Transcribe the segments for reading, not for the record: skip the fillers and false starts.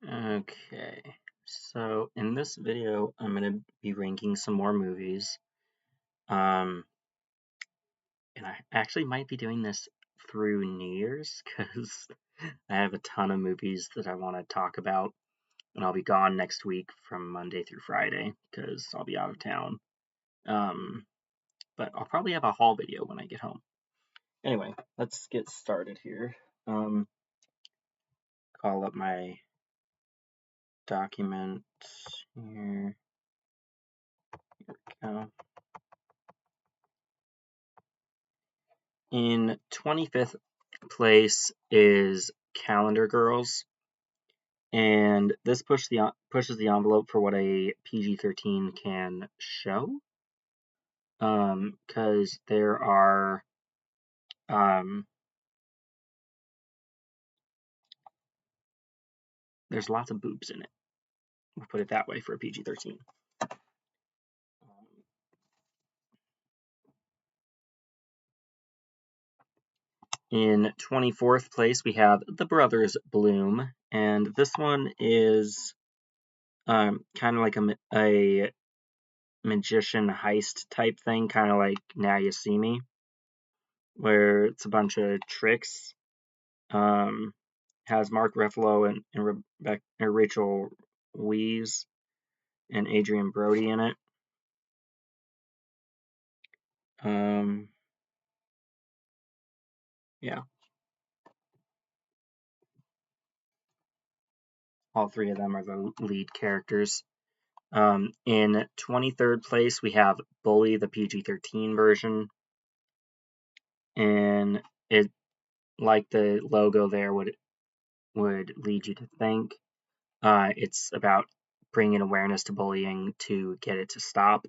Okay, so in this video, I'm going to be ranking some more movies. And I actually might be doing this through New Year's because I have a ton of movies that I want to talk about, and I'll be gone next week from Monday through Friday because I'll be out of town. But I'll probably have a haul video when I get home. Anyway, let's get started here. Call up my document here. Here we go. In 25th place is Calendar Girls, and this pushes the envelope for what a PG-13 can show. Because there are there's lots of boobs in it. We'll put it that way for a PG-13. In 24th place, we have The Brothers Bloom, and this one is kind of like a magician heist type thing, kind of like Now You See Me, where it's a bunch of tricks. Has Mark Ruffalo and Rachel Weisz and Adrian Brody in it. Yeah. All three of them are the lead characters. In 23rd place, we have Bully, the PG-13 version. And it, like the logo there would lead you to think, it's about bringing awareness to bullying to get it to stop.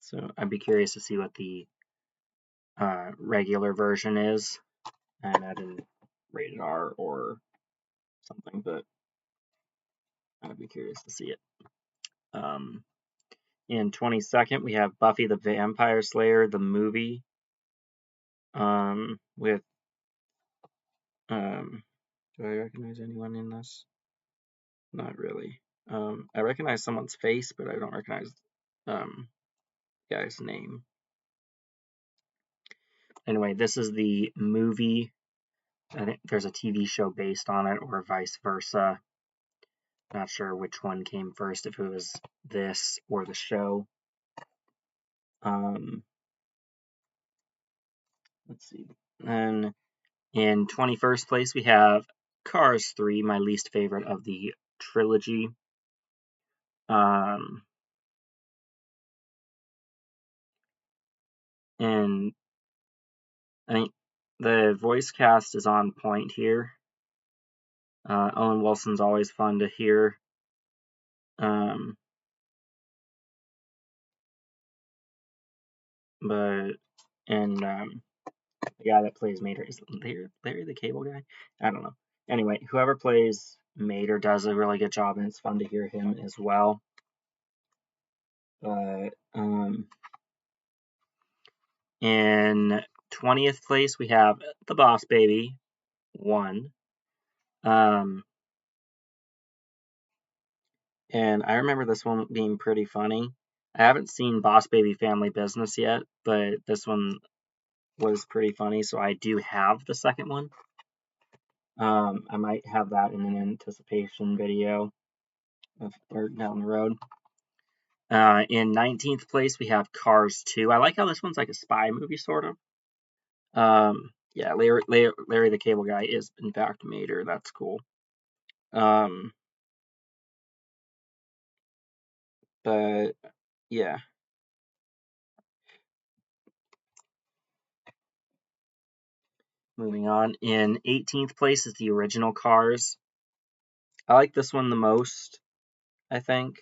So I'd be curious to see what the regular version is. And I didn't rate it R or something, but I'd be curious to see it. In 22nd, we have Buffy the Vampire Slayer, the movie, with, do I recognize anyone in this? Not really. I recognize someone's face, but I don't recognize the guy's name. Anyway, this is the movie. I think there's a TV show based on it, or vice versa. Not sure which one came first, if it was this or the show. Let's see. Then in 21st place, we have Cars 3, my least favorite of the trilogy. And I think the voice cast is on point here. Owen Wilson's always fun to hear. The guy that plays Mater, is Larry the Cable Guy? I don't know. Anyway, whoever plays Mater does a really good job, and it's fun to hear him as well. But in 20th place, we have The Boss Baby 1. And I remember this one being pretty funny. I haven't seen Boss Baby Family Business yet, but this one was pretty funny, so I do have the second one. I might have that in an anticipation video or down the road. In 19th place, we have Cars 2. I like how this one's like a spy movie, sort of. Yeah, Larry the Cable Guy is, in fact, Mater. That's cool. But, yeah. Moving on. In 18th place is the original Cars. I like this one the most, I think.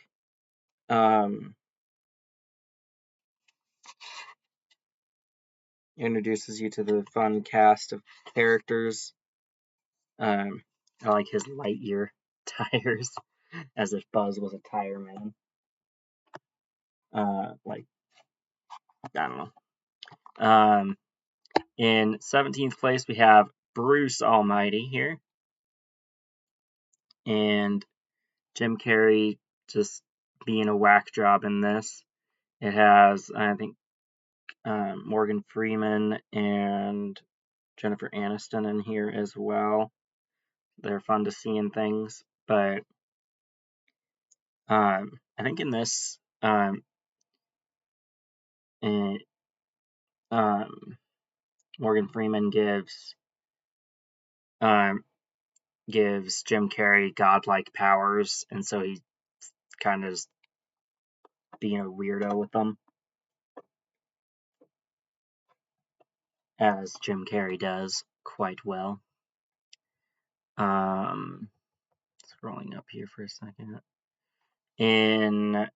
Introduces you to the fun cast of characters. I like his Lightyear tires, as if Buzz was a tire man. I don't know. In 17th place, we have Bruce Almighty here. And Jim Carrey just being a whack job in this. It has, I think, Morgan Freeman and Jennifer Aniston in here as well. They're fun to see in things, but I think in this, Morgan Freeman gives Jim Carrey godlike powers, and so he kind of is being a weirdo with them, as Jim Carrey does quite well. Scrolling up here for a second. In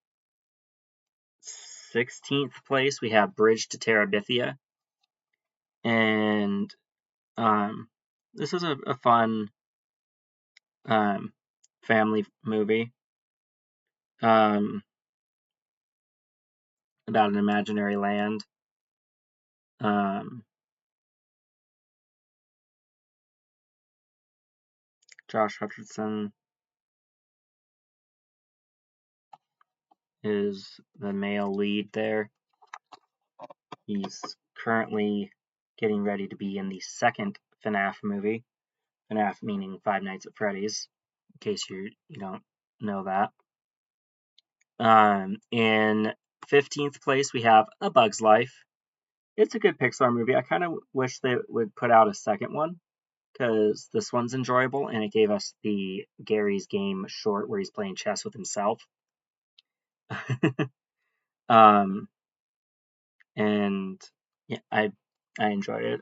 16th place, we have Bridge to Terabithia, and this is a fun family movie about an imaginary land. Josh Hutcherson is the male lead there. He's currently getting ready to be in the second FNAF movie. FNAF meaning Five Nights at Freddy's, in case you don't know that. In 15th place, we have A Bug's Life. It's a good Pixar movie. I kind of wish they would put out a second one, because this one's enjoyable, and it gave us the Gary's Game short where he's playing chess with himself. And yeah, I enjoyed it.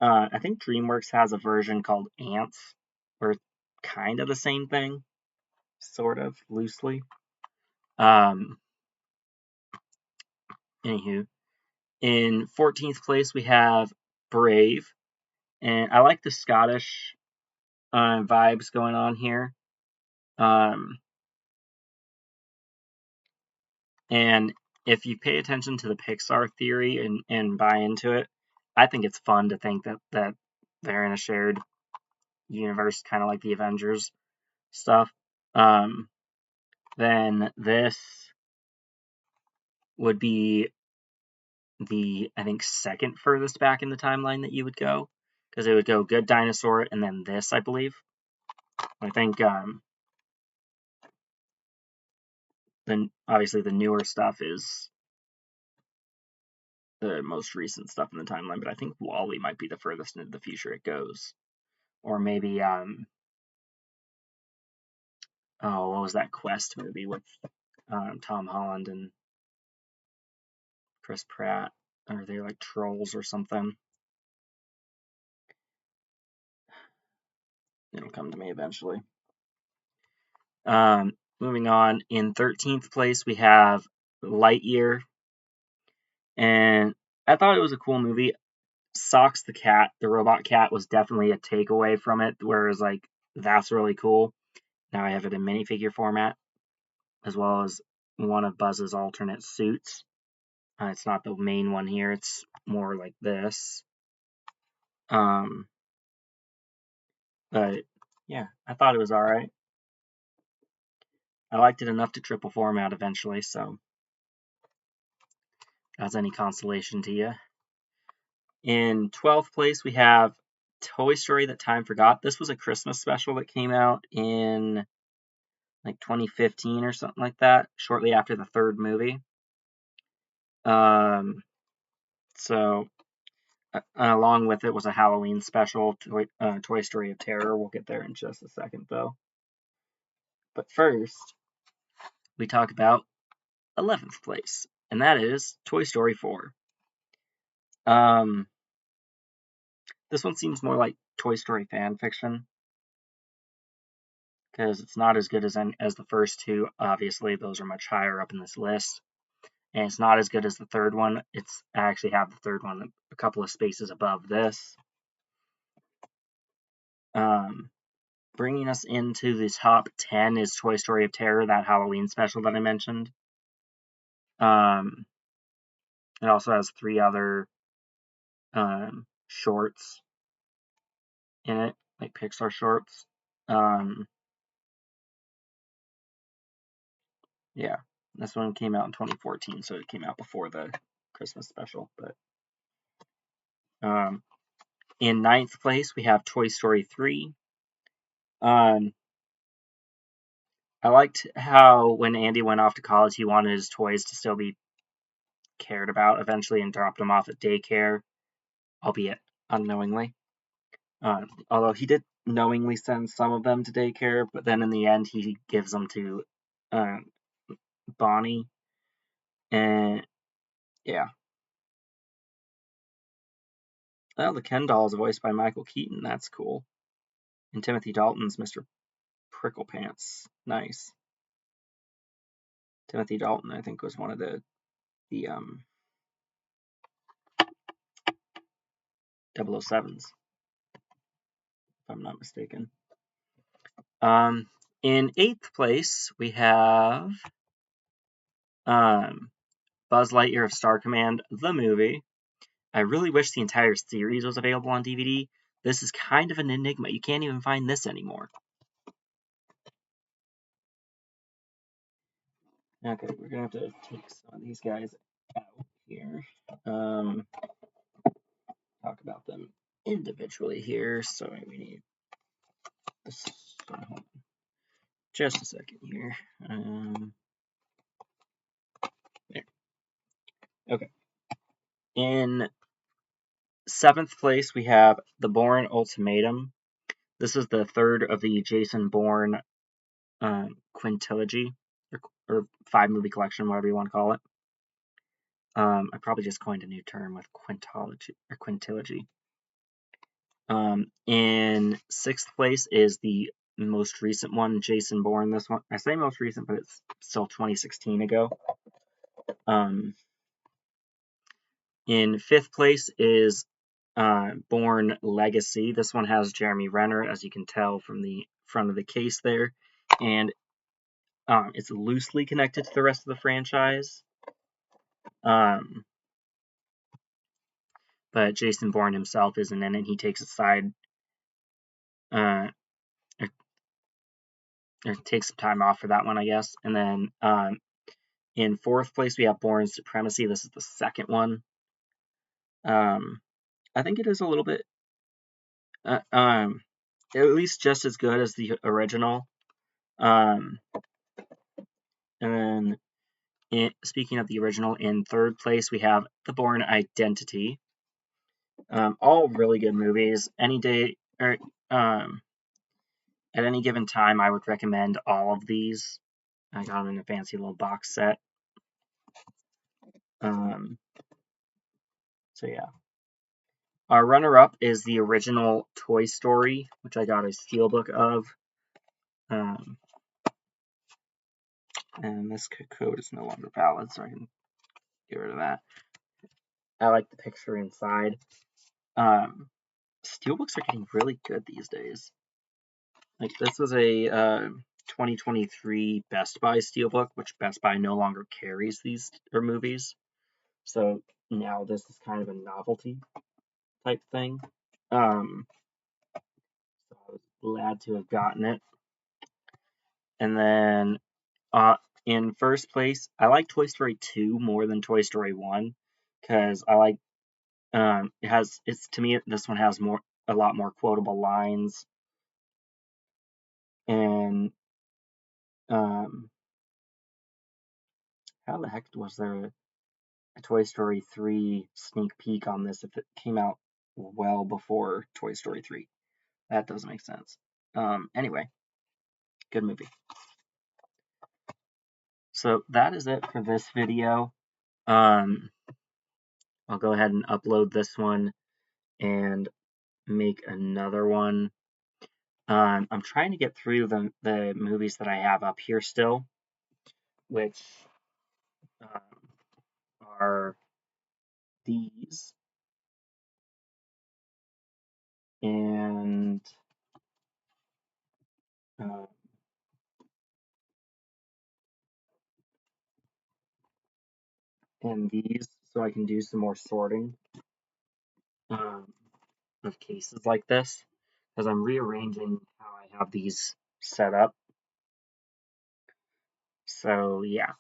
I think DreamWorks has a version called Ants, where it's kind of the same thing, sort of, loosely. Anywho, in 14th place, we have Brave, and I like the Scottish vibes going on here. And if you pay attention to the Pixar theory and buy into it, I think it's fun to think that they're in a shared universe, kind of like the Avengers stuff. Then this would be the, I think, second furthest back in the timeline that you would go, because it would go Good Dinosaur and then this, I believe. I think then obviously the newer stuff is the most recent stuff in the timeline, but I think WALL-E might be the furthest into the future it goes. Or maybe what was that Quest movie with Tom Holland and Chris Pratt? Are they like trolls or something? It'll come to me eventually. Moving on, in 13th place we have Lightyear, and I thought it was a cool movie. Socks the cat, the robot cat, was definitely a takeaway from it, whereas like that's really cool. Now I have it in minifigure format, as well as one of Buzz's alternate suits. It's not the main one here, it's more like this. But yeah, I thought it was alright. I liked it enough to triple format eventually, so that's any consolation to you. In 12th place, we have Toy Story That Time Forgot. This was a Christmas special that came out in like 2015 or something like that, shortly after the third movie. So along with it was a Halloween special, Toy Story of Terror. We'll get there in just a second, though. But first, we talk about 11th place, and that is Toy Story 4. This one seems more like Toy Story fan fiction, because it's not as good as the first two. Obviously, those are much higher up in this list, and it's not as good as the third one. I actually have the third one a couple of spaces above this. Bringing us into the top 10 is Toy Story of Terror, that Halloween special that I mentioned. It also has 3 other shorts in it, like Pixar shorts. Yeah, this one came out in 2014, so it came out before the Christmas special. But in 9th place, we have Toy Story 3. I liked how when Andy went off to college, he wanted his toys to still be cared about eventually and dropped them off at daycare, albeit unknowingly. Although he did knowingly send some of them to daycare, but then in the end, he gives them to Bonnie. And yeah. Well, the Ken doll is voiced by Michael Keaton. That's cool. And Timothy Dalton's Mr. Pricklepants. Nice. Timothy Dalton, I think, was one of the 007s, if I'm not mistaken. In 8th place, we have Buzz Lightyear of Star Command, the movie. I really wish the entire series was available on DVD. This is kind of an enigma. You can't even find this anymore. Okay, we're gonna have to take some of these guys out here. Talk about them individually here. So we need this. Just a second here. There. Okay. In 7th place, we have The Bourne Ultimatum. This is the 3rd of the Jason Bourne quintilogy, or 5-movie collection, whatever you want to call it. I probably just coined a new term with quintology or quintilogy. In 6th place is the most recent one, Jason Bourne. This one, I say most recent, but it's still 2016 ago. In 5th place is Bourne Legacy. This one has Jeremy Renner, as you can tell from the front of the case there, and it's loosely connected to the rest of the franchise. But Jason Bourne himself isn't in it. He takes a side, or takes some time off for that one, I guess. And then in 4th place, we have Bourne Supremacy. This is the 2nd one. I think it is a little bit, at least just as good as the original. And then, speaking of the original, in 3rd place, we have The Bourne Identity. All really good movies. Any day, or at any given time, I would recommend all of these. I got them in a fancy little box set. So yeah. Our runner-up is the original Toy Story, which I got a steelbook of. And this code is no longer valid, so I can get rid of that. I like the picture inside. Steelbooks are getting really good these days. Like, this was a 2023 Best Buy steelbook, which Best Buy no longer carries these movies. So now this is kind of a novelty type thing. So I was glad to have gotten it. And then in 1st place, I like Toy Story 2 more than Toy Story 1 because I like to me this one has a lot more quotable lines, and how the heck was there a Toy Story 3 sneak peek on this if it came out well before Toy Story 3? That doesn't make sense. Anyway, good movie. So that is it for this video. I'll go ahead and upload this one and make another one. I'm trying to get through the movies that I have up here still, which are these, and these. so I can do some more sorting of cases like this, because I'm rearranging how I have these set up. So yeah.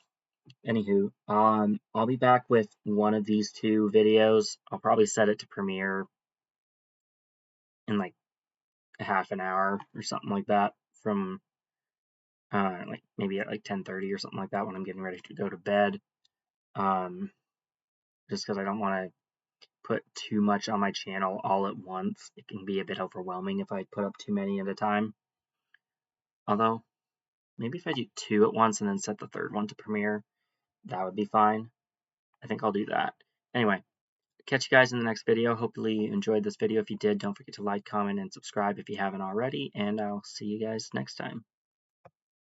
Anywho, I'll be back with one of these two videos. I'll probably set it to premiere in like a half an hour or something like that from like maybe at like 10:30 or something like that when I'm getting ready to go to bed. Just because I don't want to put too much on my channel all at once. It can be a bit overwhelming if I put up too many at a time. Although, maybe if I do two at once and then set the third one to premiere, that would be fine. I think I'll do that. Anyway, catch you guys in the next video. Hopefully you enjoyed this video. If you did, don't forget to like, comment, and subscribe if you haven't already, and I'll see you guys next time.